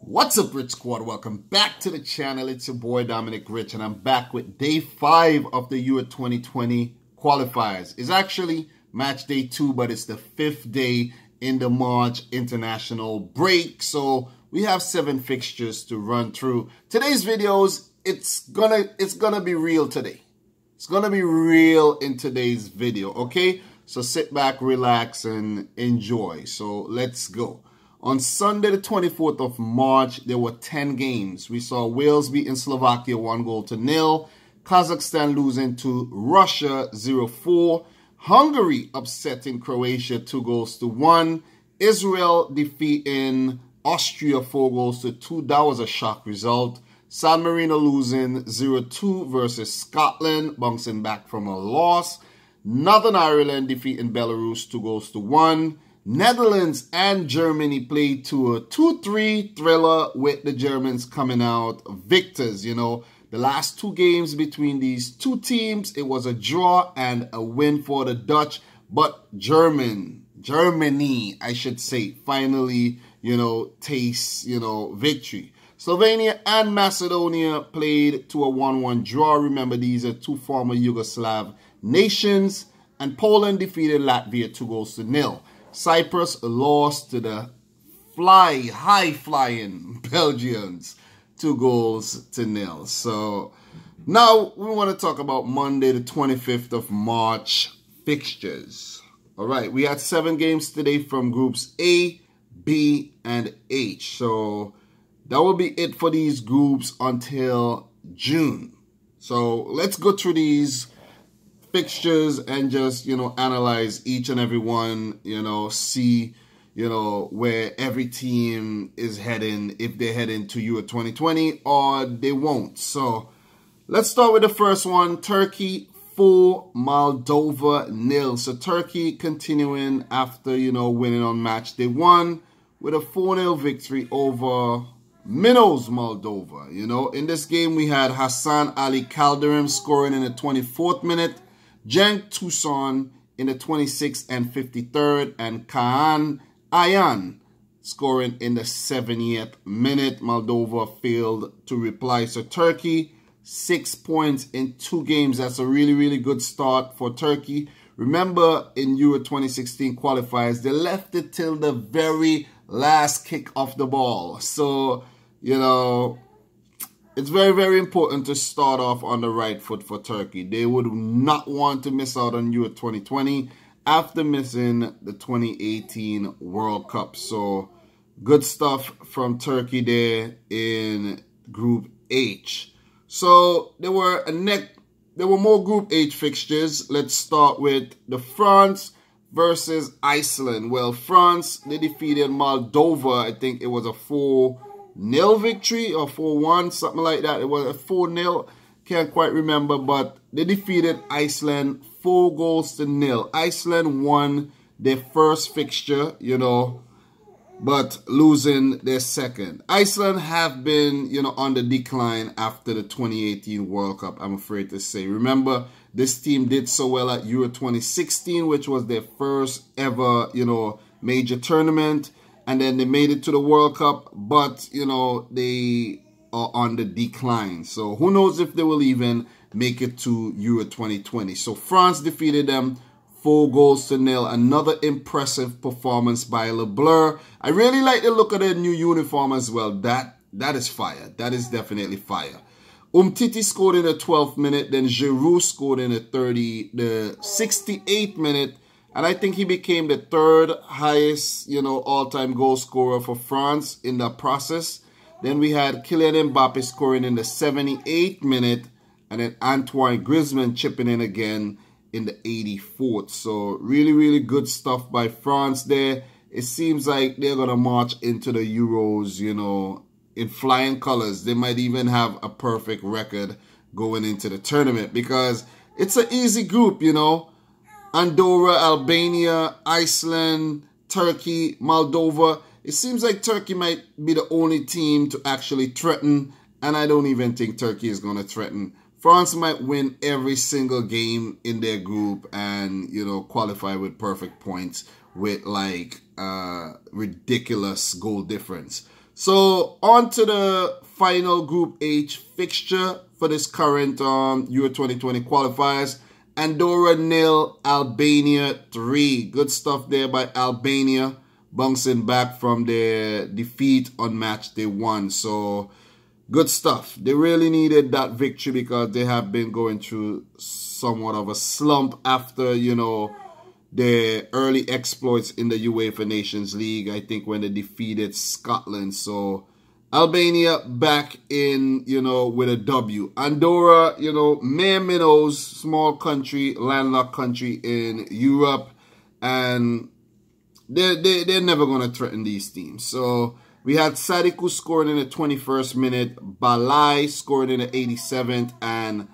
What's up, Rich Squad? Welcome back to the channel. It's your boy Dominic Rich, and I'm back with day 5 of the Euro 2020 qualifiers. It's actually match day 2, but it's the 5th day in the March international break. So we have 7 fixtures to run through. Today's videos, it's gonna be real today. It's gonna be real in today's video, okay? So sit back, relax, and enjoy. So let's go. On Sunday, the 24th of March, there were 10 games. We saw Wales beating Slovakia 1-0, Kazakhstan losing to Russia 0-4, Hungary upsetting Croatia 2-1, Israel defeating Austria 4-2. That was a shock result. San Marino losing 0-2 versus Scotland, bouncing back from a loss. Northern Ireland defeating Belarus 2-1. Netherlands and Germany played to a 2-3 thriller with the Germans coming out victors. You know, the last 2 games between these 2 teams, it was a draw and a win for the Dutch. But Germany, I should say, finally, tastes, victory. Slovenia and Macedonia played to a 1-1 draw. Remember, these are 2 former Yugoslav nations. And Poland defeated Latvia 2-0. Cyprus lost to the high-flying Belgians 2-0. So now we want to talk about Monday, the 25th of March fixtures. All right, we had 7 games today from groups A, B, and H. So that will be it for these groups until June. So let's go through these fixtures and just, analyze each and every one, see, where every team is heading, if they're heading to Euro 2020 or they won't. So let's start with the first one. Turkey 4, Moldova 0. So Turkey continuing after, winning on match day 1 with a 4-0 victory over Minnows Moldova. In this game we had Hassan Ali Calderim scoring in the 24th minute, Cenk Tosun in the 26th and 53rd, and Kaan Ayhan scoring in the 70th minute. Moldova failed to reply. So Turkey, 6 points in 2 games. That's a really, really good start for Turkey. Remember, in Euro 2016 qualifiers, they left it till the very last kick of the ball. So, it's very, very important to start off on the right foot for Turkey. They would not want to miss out on Euro 2020 after missing the 2018 World Cup. So good stuff from Turkey there in Group H. So there were more Group H fixtures. Let's start with the France versus Iceland. Well, France, they defeated Moldova. I think it was a 4-0 victory or 4-1, something like that. It was a 4-0, can't quite remember, but they defeated Iceland 4-0. Iceland won their first fixture, but losing their second. Iceland have been, on the decline after the 2018 World Cup, I'm afraid to say. Remember, this team did so well at Euro 2016, which was their first ever, major tournament. And then they made it to the World Cup, but, they are on the decline. So who knows if they will even make it to Euro 2020. So France defeated them 4-0. Another impressive performance by Le Bleu. I really like the look of their new uniform as well. That is fire. That is definitely fire. Umtiti scored in the 12th minute. Then Giroud scored in the 68th minute. And I think he became the 3rd highest, all-time goal scorer for France in that process. Then we had Kylian Mbappe scoring in the 78th minute. And then Antoine Griezmann chipping in again in the 84th. So really, really good stuff by France there. It seems like they're going to march into the Euros, in flying colors. They might even have a perfect record going into the tournament because it's an easy group, Andorra, Albania, Iceland, Turkey, Moldova. It seems like Turkey might be the only team to actually threaten, and I don't even think Turkey is going to threaten. France might win every single game in their group and, qualify with perfect points with like ridiculous goal difference. So on to the final Group H fixture for this current Euro 2020 qualifiers. Andorra 0, Albania 3. Good stuff there by Albania, bouncing back from their defeat on match day 1. So good stuff. They really needed that victory because they have been going through somewhat of a slump after, you know, their early exploits in the UEFA Nations League, I think, when they defeated Scotland. So Albania back in, you know, with a W. Andorra, you know, mere minnows, small country, landlocked country in Europe, and they're never going to threaten these teams. So we had Sadiku scoring in the 21st minute, Balai scoring in the 87th, and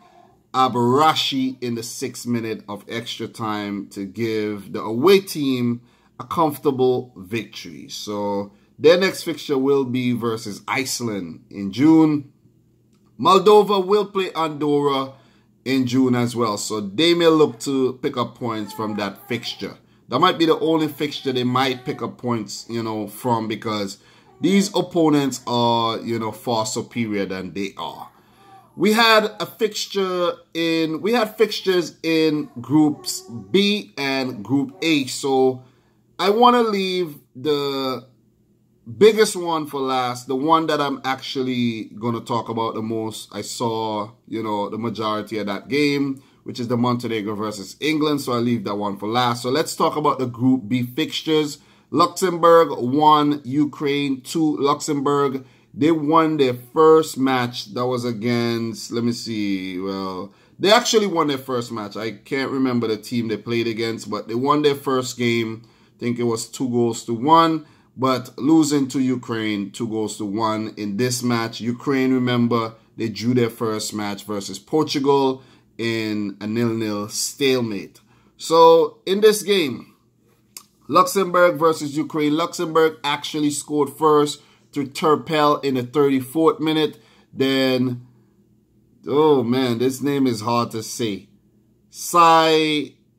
Abarashi in the 6th minute of extra time to give the away team a comfortable victory. So their next fixture will be versus Iceland in June. Moldova will play Andorra in June as well. So they may look to pick up points from that fixture. That might be the only fixture they might pick up points, you know, from, because these opponents are, you know, far superior than they are. We had fixtures in Groups B and Group A. So I want to leave the biggest one for last, the one that I'm actually going to talk about the most. I saw, you know, the majority of that game, which is the Montenegro versus England. So I leave that one for last. So let's talk about the Group B fixtures. Luxembourg 1, Ukraine 2. Luxembourg, they won their first match. That was against, let me see, well, they actually won their first match. I can't remember the team they played against, but they won their first game. I think it was 2-1, but losing to Ukraine 2-1 in this match. Ukraine, remember, they drew their first match versus Portugal in a 0-0 stalemate. So in this game, Luxembourg versus Ukraine, Luxembourg actually scored first through Turpel in the 34th minute. Then, oh man, this name is hard to say.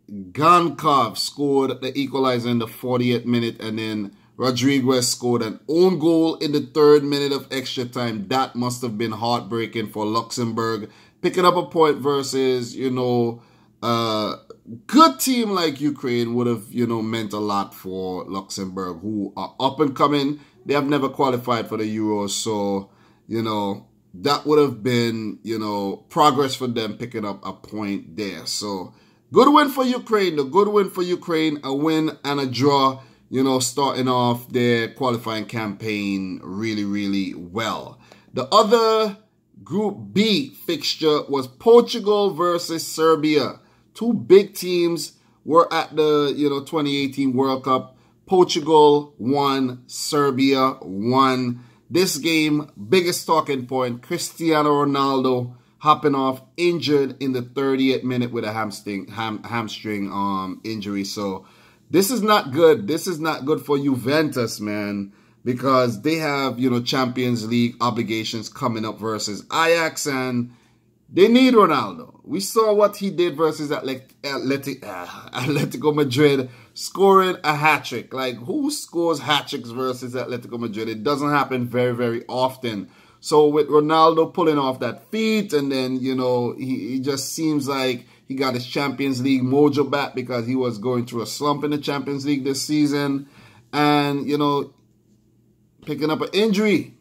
Gankov scored the equalizer in the 40th minute, and then Rodriguez scored an own goal in the 3rd minute of extra time. That must have been heartbreaking for Luxembourg. Picking up a point versus, you know, good team like Ukraine would have, you know, meant a lot for Luxembourg, who are up and coming. They have never qualified for the Euros, so, you know, that would have been, you know, progress for them picking up a point there. So, good win for Ukraine. The good win for Ukraine, a win and a draw, you know, starting off their qualifying campaign really, really well. The other Group B fixture was Portugal versus Serbia. Two big teams were at the, you know, 2018 World Cup. Portugal won, Serbia won. This game, biggest talking point, Cristiano Ronaldo hopping off injured in the 30th minute with a hamstring injury. So this is not good. This is not good for Juventus, man, because they have, you know, Champions League obligations coming up versus Ajax, and they need Ronaldo. We saw what he did versus Atletico Madrid, scoring a hat-trick. Like, who scores hat-tricks versus Atletico Madrid? It doesn't happen very, very often. So with Ronaldo pulling off that feat, and then, you know, he just seems like he got his Champions League mojo back because he was going through a slump in the Champions League this season. And, you know, picking up an injury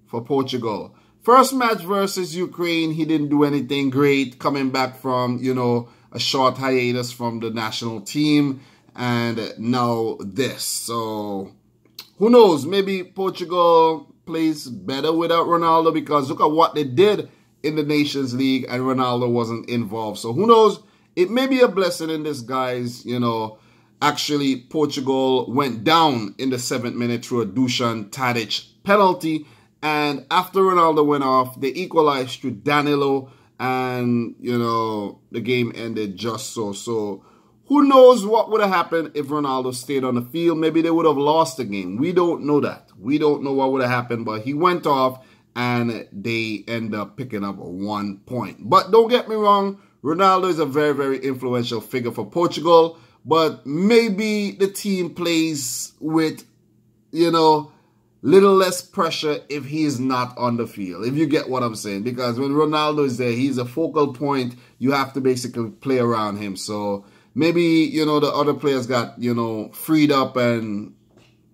for Portugal. First match versus Ukraine, he didn't do anything great, coming back from, you know, a short hiatus from the national team, and now this. So, who knows? Maybe Portugal plays better without Ronaldo, because look at what they did in the Nations League and Ronaldo wasn't involved. So, who knows? It may be a blessing in disguise, you know. Actually, Portugal went down in the 7th minute through a Dusan Tadic penalty. And after Ronaldo went off, they equalized through Danilo, and, you know, the game ended just so. So, who knows what would have happened if Ronaldo stayed on the field? Maybe they would have lost the game. We don't know that. We don't know what would have happened, but he went off, and they end up picking up 1 point. But don't get me wrong, Ronaldo is a very, very influential figure for Portugal, but maybe the team plays with, you know, little less pressure if he's not on the field, if you get what I'm saying. Because when Ronaldo is there, he's a focal point. You have to basically play around him. So maybe, you know, the other players got, you know, freed up and,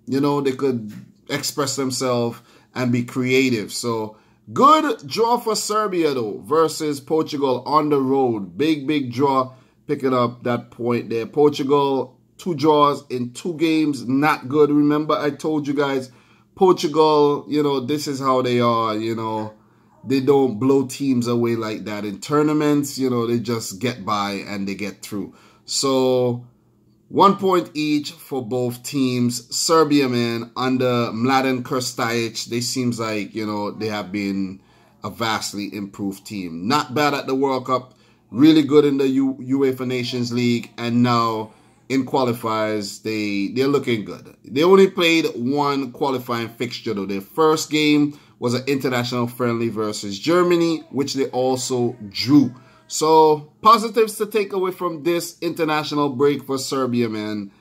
you know, they could express themselves and be creative. So good draw for Serbia, though, versus Portugal on the road. Big draw, picking up that point there. Portugal, 2 draws in 2 games, not good. Remember, I told you guys, Portugal, you know, this is how they are, you know. They don't blow teams away like that. In tournaments, you know, they just get by and they get through. So 1 point each for both teams. Serbia, man, under Mladen Krstajic, they seems like, you know, they have been a vastly improved team. Not bad at the World Cup. Really good in the UEFA Nations League. And now in qualifiers, they're looking good. They only played 1 qualifying fixture, though. Their first game was an international friendly versus Germany, which they also drew. So, positives to take away from this international break for Serbia, man.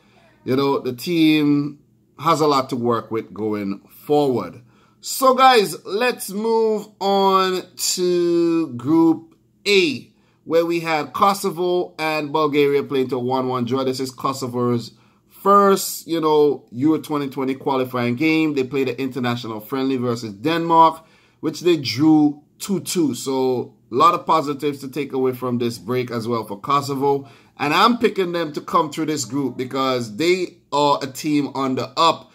You know, the team has a lot to work with going forward. So, guys, let's move on to Group A, where we had Kosovo and Bulgaria playing to a 1-1 draw. This is Kosovo's first, you know, Euro 2020 qualifying game. They played an international friendly versus Denmark, which they drew 2-2. So, a lot of positives to take away from this break as well for Kosovo. And I'm picking them to come through this group because they are a team on the up.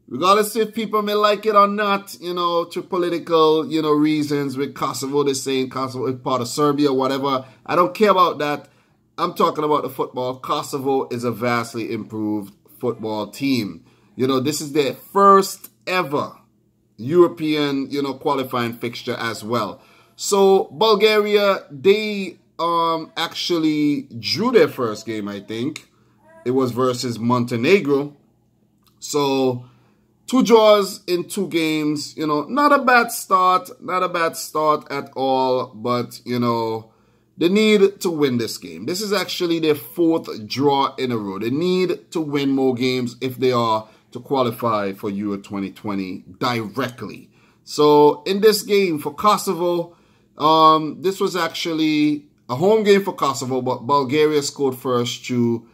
Regardless if people may like it or not, you know, to political, you know, reasons with Kosovo, they're saying Kosovo is part of Serbia, whatever. I don't care about that. I'm talking about the football. Kosovo is a vastly improved football team. You know, this is their first ever European, you know, qualifying fixture as well. So, Bulgaria, they actually drew their first game, I think. It was versus Montenegro. So, 2 draws in 2 games. You know, not a bad start. Not a bad start at all. But, you know, they need to win this game. This is actually their 4th draw in a row. They need to win more games if they are to qualify for Euro 2020 directly. So, in this game for Kosovo, this was actually a home game for Kosovo, but Bulgaria scored first through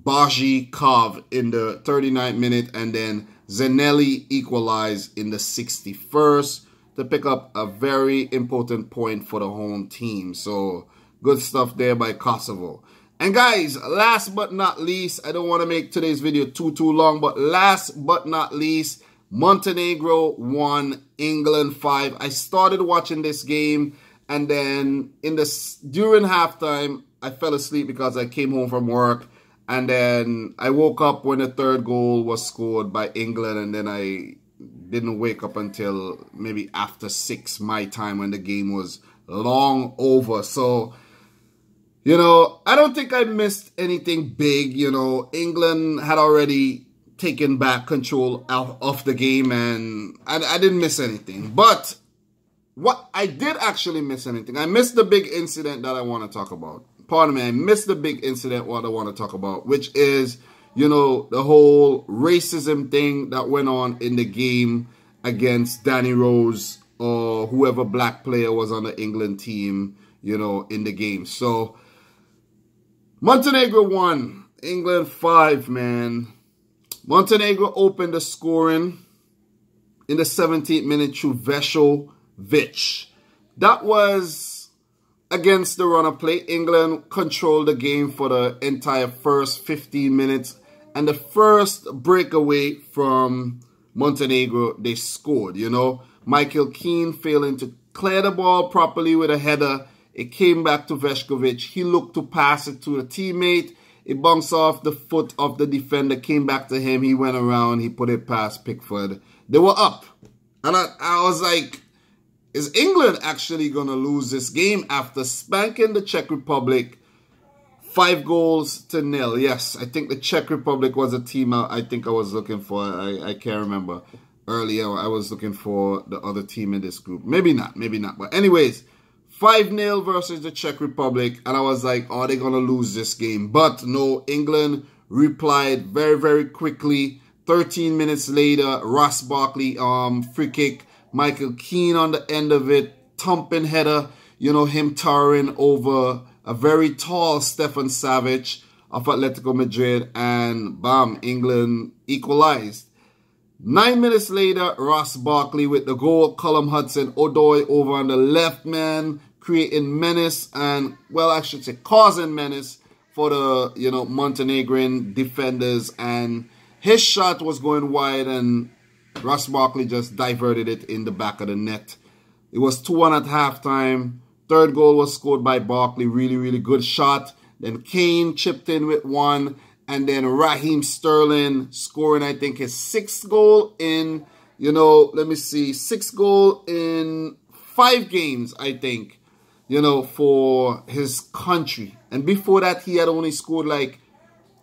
Bajikov in the 39th minute, and then Zanelli equalized in the 61st to pick up a very important point for the home team. So, good stuff there by Kosovo. And guys, last but not least, I don't want to make today's video too long, but last but not least, Montenegro 1, England 5. I started watching this game, and then during halftime, I fell asleep because I came home from work. And then I woke up when the 3rd goal was scored by England, and then I didn't wake up until maybe after 6 my time when the game was long over. So, you know, I don't think I missed anything big. You know, England had already taken back control of the game, and I didn't miss anything. But what I did actually miss anything. I missed the big incident that I want to talk about. Pardon me, I missed the big incident what I want to talk about, which is, you know, the whole racism thing that went on in the game against Danny Rose or whoever black player was on the England team, you know, in the game. So, Montenegro 1, England 5, man. Montenegro opened the scoring in the 17th minute through Veshovic. That was against the run of play. England controlled the game for the entire first 15 minutes. And the first breakaway from Montenegro, they scored, you know. Michael Keane failing to clear the ball properly with a header. It came back to Veshovic. He looked to pass it to a teammate. It bounced off the foot of the defender, came back to him. He went around. He put it past Pickford. They were up. And I was like, is England actually going to lose this game after spanking the Czech Republic 5-0? Yes, I think the Czech Republic was a team I think I was looking for. I can't remember. Earlier, I was looking for the other team in this group. Maybe not. But anyways, 5-0 versus the Czech Republic. And I was like, are they going to lose this game? But no, England replied very, very quickly 13 minutes later, Ross Barkley free kick. Michael Keane on the end of it. Thumping header. You know, him towering over a very tall Stefan Savic of Atletico Madrid. And bam, England equalized. 9 minutes later, Ross Barkley with the goal. Callum Hudson-Odoi over on the left, man, creating menace and, well, I should say causing menace for the, you know, Montenegrin defenders. And his shot was going wide and Ross Barkley just diverted it in the back of the net. It was 2-1 at halftime. Third goal was scored by Barkley. Really, really good shot. Then Kane chipped in with one. And then Raheem Sterling scoring, I think, his 6th goal in, you know, let me see, 6th goal in 5 games, I think, you know, for his country. And before that, he had only scored like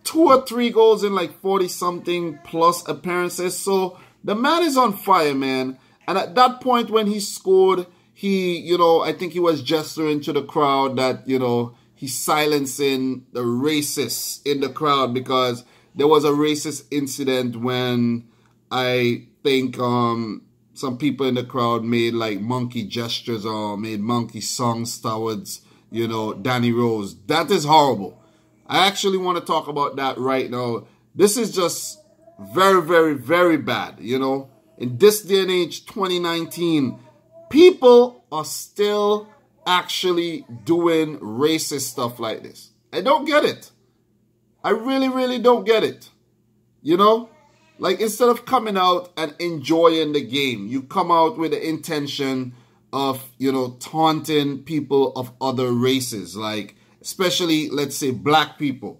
2 or 3 goals in like 40-something plus appearances. So the man is on fire, man. And at that point when he scored, he, you know, I think he was gesturing to the crowd that, you know, he's silencing the racists in the crowd, because there was a racist incident when I think some people in the crowd made like monkey gestures or made monkey songs towards, you know, Danny Rose. That is horrible. I actually want to talk about that right now. This is just very, very, very bad, you know. In this day and age, 2019, people are still actually doing racist stuff like this. I don't get it. I really, really don't get it. You know? Like, instead of coming out and enjoying the game, you come out with the intention of, you know, taunting people of other races. Like, especially, let's say, black people.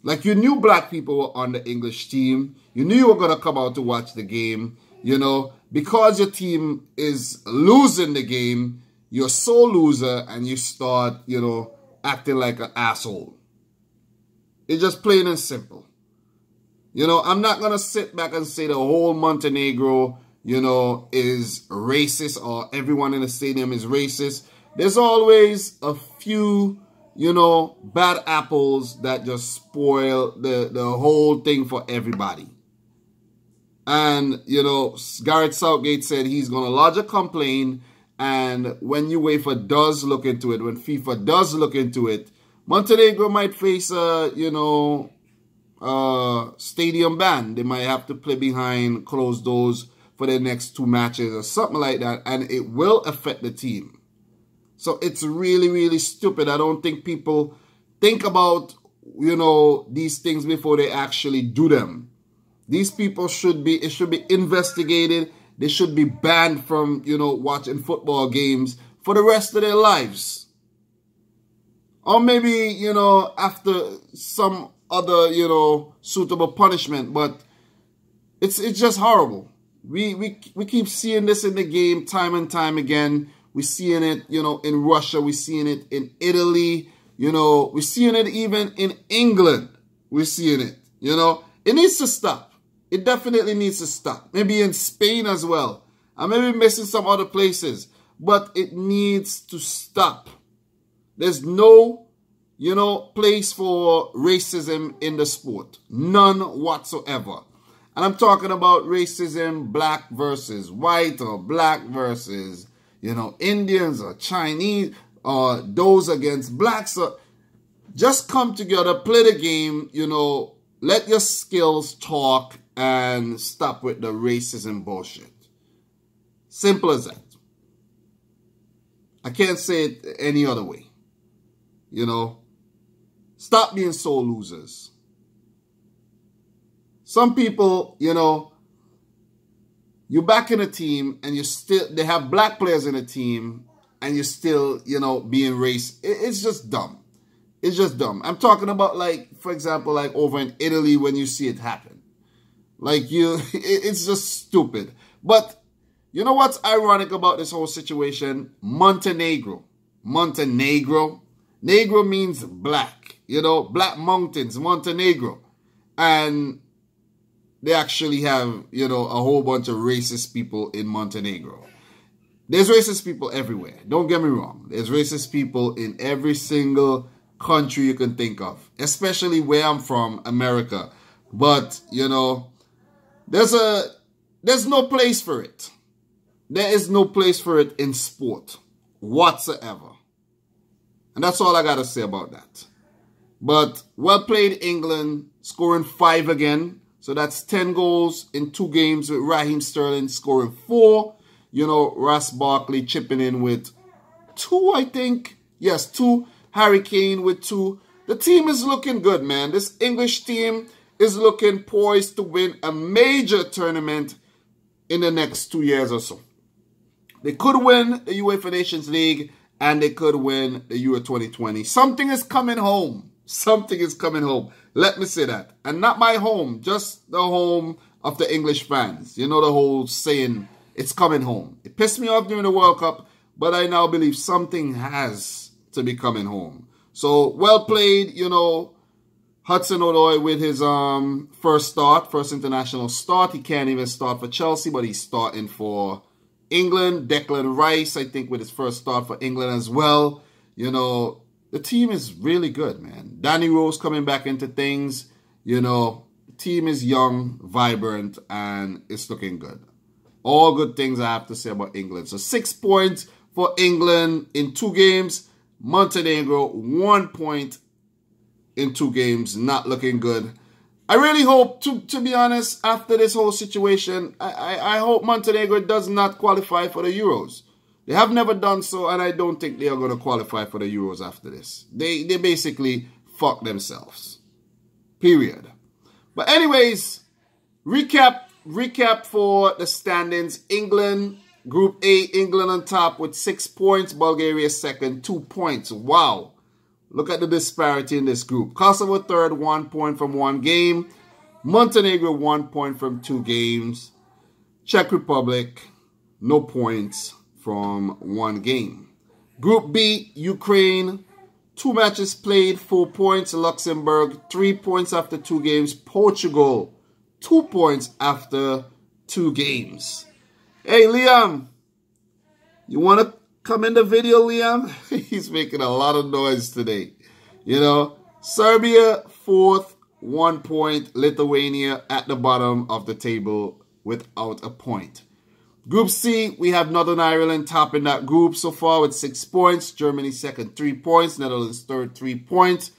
Like, you knew black people were on the English team. You knew you were going to come out to watch the game. You know, because your team is losing the game, you're so loser and you start, you know, acting like an asshole. It's just plain and simple. You know, I'm not going to sit back and say the whole Montenegro, you know, is racist or everyone in the stadium is racist. There's always a few, you know, bad apples that just spoil the whole thing for everybody. And, you know, Gareth Southgate said he's going to lodge a complaint. And when UEFA does look into it, when FIFA does look into it, Montenegro might face a, you know, stadium ban. They might have to play behind closed doors for their next 2 matches or something like that. And it will affect the team. So it's really, really stupid. I don't think people think about, you know, these things before they actually do them. These people should be, it should be investigated. They should be banned from, you know, watching football games for the rest of their lives. Or maybe, you know, after some other, you know, suitable punishment. But it's just horrible. We keep seeing this in the game time and time again. We're seeing it, you know, in Russia. We're seeing it in Italy. You know, we're seeing it even in England. We're seeing it, you know. It needs to stop. It definitely needs to stop. Maybe in Spain as well. I may be missing some other places. But it needs to stop. There's no, you know, place for racism in the sport. None whatsoever. And I'm talking about racism, black versus white, or black versus, you know, Indians or Chinese, or those against blacks. So just come together, play the game, you know, let your skills talk, and stop with the racism bullshit. Simple as that. I can't say it any other way. You know, stop being so losers. Some people, you know, you're back in a team and you still, they have black players in a team and you're still, you know, being racist. It's just dumb. It's just dumb. I'm talking about, like, for example, like over in Italy when you see it happen. Like, it's just stupid. But you know what's ironic about this whole situation? Montenegro. Montenegro. Negro means black. You know, Black Mountains, Montenegro. And they actually have, you know, a whole bunch of racist people in Montenegro. There's racist people everywhere. Don't get me wrong. There's racist people in every single country you can think of. Especially where I'm from, America. But, you know, There's no place for it. There is no place for it in sport whatsoever. And that's all I got to say about that. But well played England, scoring 5 again. So that's 10 goals in 2 games with Raheem Sterling scoring 4. You know, Ross Barkley chipping in with 2, I think. Yes, 2. Harry Kane with 2. The team is looking good, man. This English team is looking poised to win a major tournament in the next 2 years or so. They could win the UEFA Nations League and they could win the Euro 2020. Something is coming home. Something is coming home. Let me say that. And not my home, just the home of the English fans. You know the whole saying, it's coming home. It pissed me off during the World Cup, but I now believe something has to be coming home. So, well played, you know, Hudson-Odoi with his first international start. He can't even start for Chelsea, but he's starting for England. Declan Rice, I think, with his first start for England as well. You know, the team is really good, man. Danny Rose coming back into things. You know, the team is young, vibrant, and it's looking good. All good things I have to say about England. So 6 points for England in 2 games. Montenegro, 1 point in 2 games. Not looking good. I really hope, to be honest, after this whole situation, I hope Montenegro does not qualify for the Euros. They have never done so, and I don't think they are going to qualify for the Euros after this. They basically fuck themselves. Period. But anyways, recap for the standings. England, Group A, England on top with 6 points. Bulgaria second, 2 points. Wow. Look at the disparity in this group. Kosovo third, 1 point from 1 game. Montenegro, 1 point from 2 games. Czech Republic, no points from 1 game. Group B, Ukraine, 2 matches played, 4 points. Luxembourg, 3 points after 2 games. Portugal, 2 points after 2 games. Hey, Liam, you want to come in the video, Liam? He's making a lot of noise today. You know, Serbia, 4th, 1 point. Lithuania at the bottom of the table without a point. Group C, we have Northern Ireland topping that group so far with 6 points. Germany second, 3 points. Netherlands third, 3 points.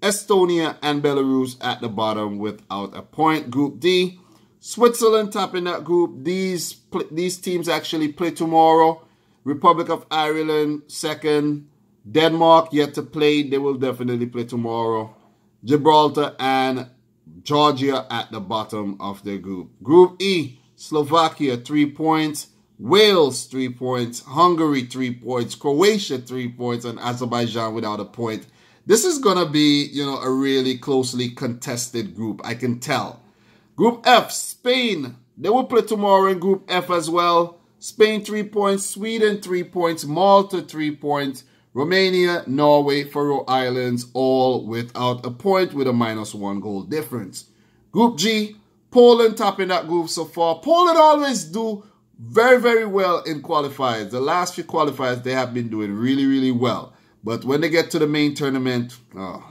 Estonia and Belarus at the bottom without a point. Group D, Switzerland topping that group. These teams actually play tomorrow. Republic of Ireland second. Denmark yet to play. They will definitely play tomorrow. Gibraltar and Georgia at the bottom of the group. Group E, Slovakia, 3 points. Wales, 3 points. Hungary, 3 points. Croatia, 3 points. And Azerbaijan without a point. This is going to be, you know, a really closely contested group. I can tell. Group F, Spain. They will play tomorrow in Group F as well. Spain, 3 points. Sweden, 3 points. Malta, 3 points. Romania, Norway, Faroe Islands, all without a point with a -1 goal difference. Group G, Poland topping that group so far. Poland always do very, very well in qualifiers. The last few qualifiers, they have been doing really, really well. But when they get to the main tournament,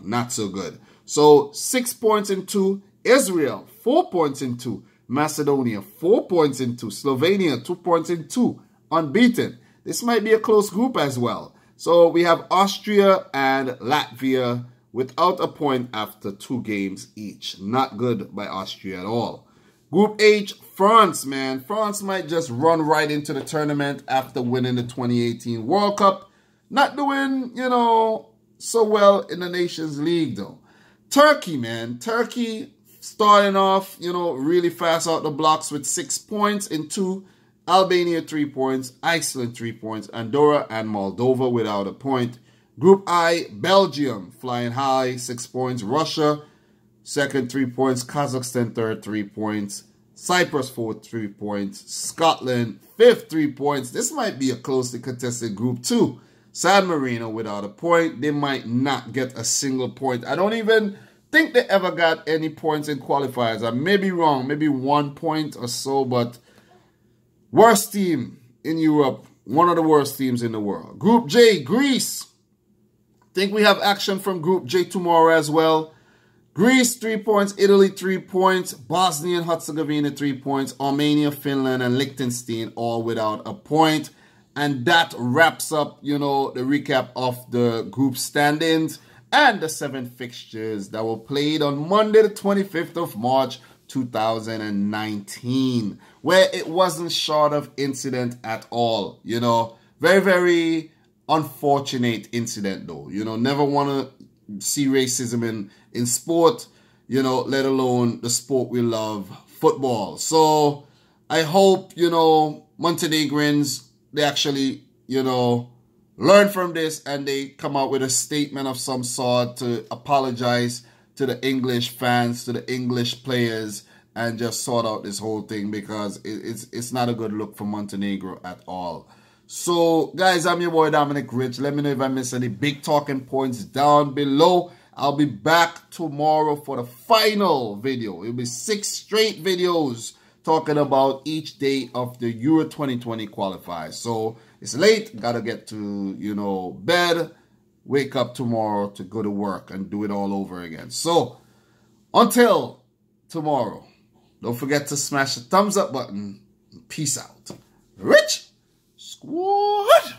not so good. So 6 points in 2. Israel, 4 points in 2. Macedonia, 4 points in 2. Slovenia, 2 points in 2. Unbeaten. This might be a close group as well. So we have Austria and Latvia without a point after 2 games each. Not good by Austria at all. Group H, France, man. France might just run right into the tournament after winning the 2018 World Cup. Not doing, you know, so well in the Nations League, though. Turkey, man. Turkey starting off, you know, really fast out the blocks with 6 points in 2. Albania, 3 points. Iceland, 3 points. Andorra and Moldova without a point. Group I, Belgium, flying high, 6 points. Russia, second, 3 points. Kazakhstan, third, 3 points. Cyprus, fourth, 3 points. Scotland, fifth, 3 points. This might be a closely contested group too. San Marino without a point. They might not get a single point. I don't even think they ever got any points in qualifiers. I may be wrong. Maybe 1 point or so, but worst team in Europe. One of the worst teams in the world. Group J, Greece. Think we have action from Group J tomorrow as well. Greece 3 points, Italy 3 points, Bosnia and Herzegovina 3 points, Armenia, Finland, and Liechtenstein all without a point. And that wraps up, you know, the recap of the group standings and the 7 fixtures that were played on Monday, the 25th of March, 2019, where it wasn't short of incident at all. You know, very, very unfortunate incident though. You know, never want to see racism in sport, you know, let alone the sport we love, football. So I hope, you know, Montenegrins, they actually, you know, learn from this and they come out with a statement of some sort to apologize to the English fans, to the English players, and just sort out this whole thing, because it's not a good look for Montenegro at all. So, guys, I'm your boy Dominic Rich. Let me know if I missed any big talking points down below. I'll be back tomorrow for the final video. It'll be 6 straight videos talking about each day of the Euro 2020 qualifiers. So it's late, gotta get to, you know, bed, wake up tomorrow to go to work and do it all over again. So until tomorrow, don't forget to smash the thumbs up button. Peace out. Rich Squad.